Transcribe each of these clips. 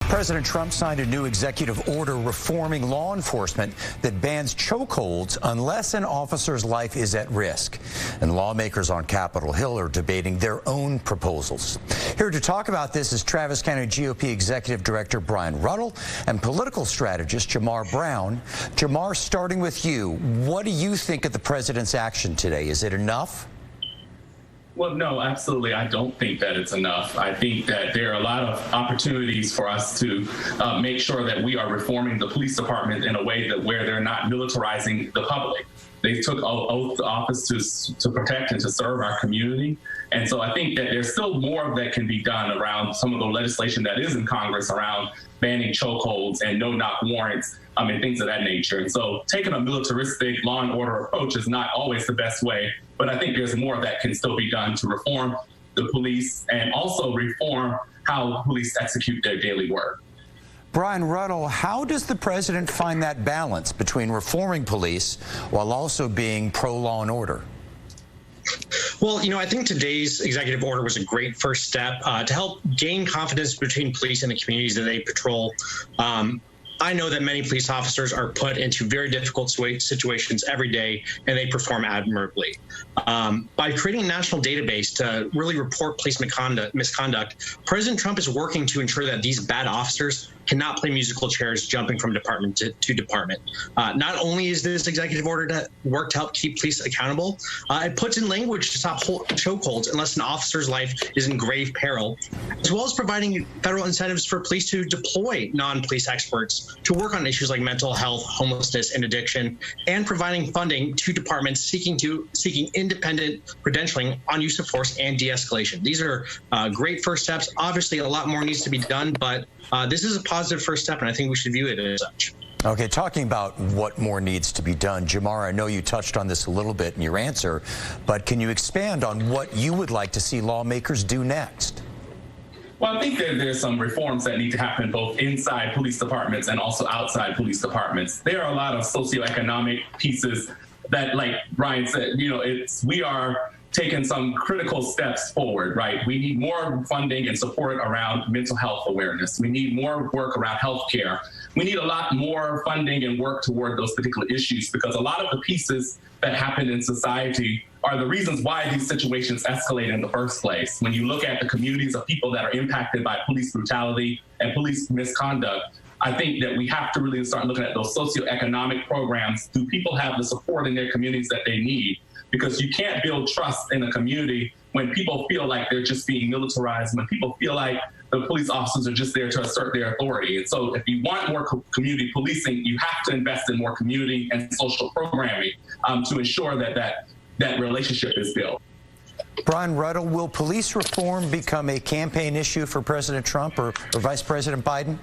President Trump signed a new executive order reforming law enforcement that bans chokeholds unless an officer's life is at risk. And lawmakers on Capitol Hill are debating their own proposals. Here to talk about this is Travis County GOP Executive Director Brian Ruddell and political strategist Jamarr Brown. Jamarr, starting with you, what do you think of the president's action today? Is it enough? Well, no, absolutely. I don't think that it's enough. I think that there are a lot of opportunities for us to make sure that we are reforming the police department in a way that where they're not militarizing the public. They took oath of office to protect and to serve our community. And so I think that there's still more that can be done around some of the legislation that is in Congress around banning chokeholds and no-knock warrants and things of that nature. And so taking a militaristic law and order approach is not always the best way, but I think there's more that can still be done to reform the police and also reform how police execute their daily work. Brian Ruddell, how does the president find that balance between reforming police while also being pro-law and order? Well, I think today's executive order was a great first step to help gain confidence between police and the communities that they patrol. I know that many police officers are put into very difficult situations every day, and they perform admirably. By creating a national database to really report police misconduct, President Trump is working to ensure that these bad officers cannot play musical chairs jumping from department to department. Not only is this executive order to work to help keep police accountable, it puts in language to stop chokeholds unless an officer's life is in grave peril, as well as providing federal incentives for police to deploy non-police experts to work on issues like mental health, homelessness, and addiction, and providing funding to departments seeking independent credentialing on use of force and de-escalation. These are great first steps. Obviously, a lot more needs to be done, but this is a positive first step, and I think we should view it as such. Okay, talking about what more needs to be done, Jamarr, I know you touched on this a little bit in your answer, but can you expand on what you would like to see lawmakers do next? Well, I think there's some reforms that need to happen both inside police departments and also outside police departments. There are a lot of socioeconomic pieces that, like Brian said, we are taking some critical steps forward, right? We need more funding and support around mental health awareness. We need more work around healthcare. We need a lot more funding and work toward those particular issues, because a lot of the pieces that happen in society are the reasons why these situations escalate in the first place. When you look at the communities of people that are impacted by police brutality and police misconduct, I think that we have to really start looking at those socioeconomic programs. Do people have the support in their communities that they need? Because you can't build trust in a community when people feel like they're just being militarized, when people feel like the police officers are just there to assert their authority. And so if you want more community policing, you have to invest in more community and social programming to ensure that relationship is built. Brian Ruddell, will police reform become a campaign issue for President Trump or Vice President Biden?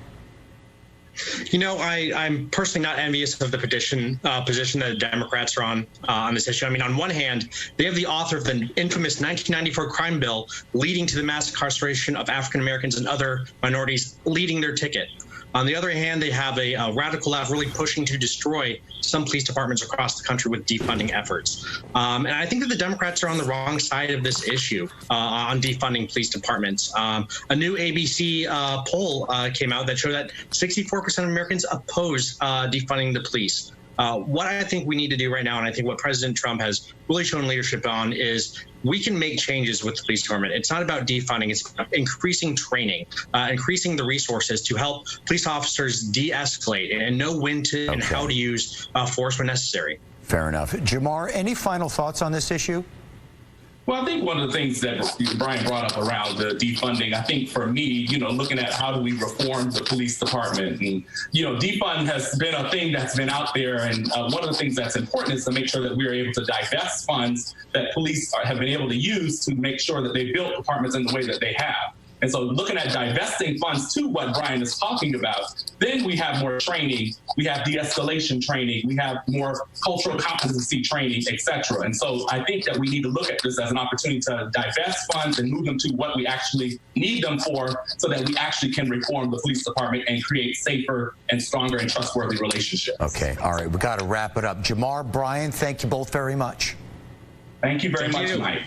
I'm personally not envious of the position that the Democrats are on this issue. I mean, on one hand, they have the author of the infamous 1994 crime bill leading to the mass incarceration of African Americans and other minorities leading their ticket. On the other hand, they have a radical left really pushing to destroy some police departments across the country with defunding efforts. And I think that the Democrats are on the wrong side of this issue on defunding police departments. A new ABC poll came out that showed that 64% of Americans oppose defunding the police. What I think we need to do right now, and I think what President Trump has really shown leadership on, is we can make changes with the police department. It's not about defunding, it's about increasing training, increasing the resources to help police officers de-escalate and know when to and how to use force when necessary. Fair enough. Jamarr, any final thoughts on this issue? Well, I think one of the things that Brian brought up around the defunding, I think for me, looking at how do we reform the police department, and, defund has been a thing that's been out there. And one of the things that's important is to make sure that we are able to divest funds that police have been able to use to make sure that they built departments in the way that they have. And so looking at divesting funds to what Brian is talking about, then we have more training, we have de-escalation training, we have more cultural competency training, et cetera. And so I think that we need to look at this as an opportunity to divest funds and move them to what we actually need them for, so that we actually can reform the police department and create safer and stronger and trustworthy relationships. Okay, all right, we got to wrap it up. Jamarr, Brian, thank you both very much. Thank you very much, Mike.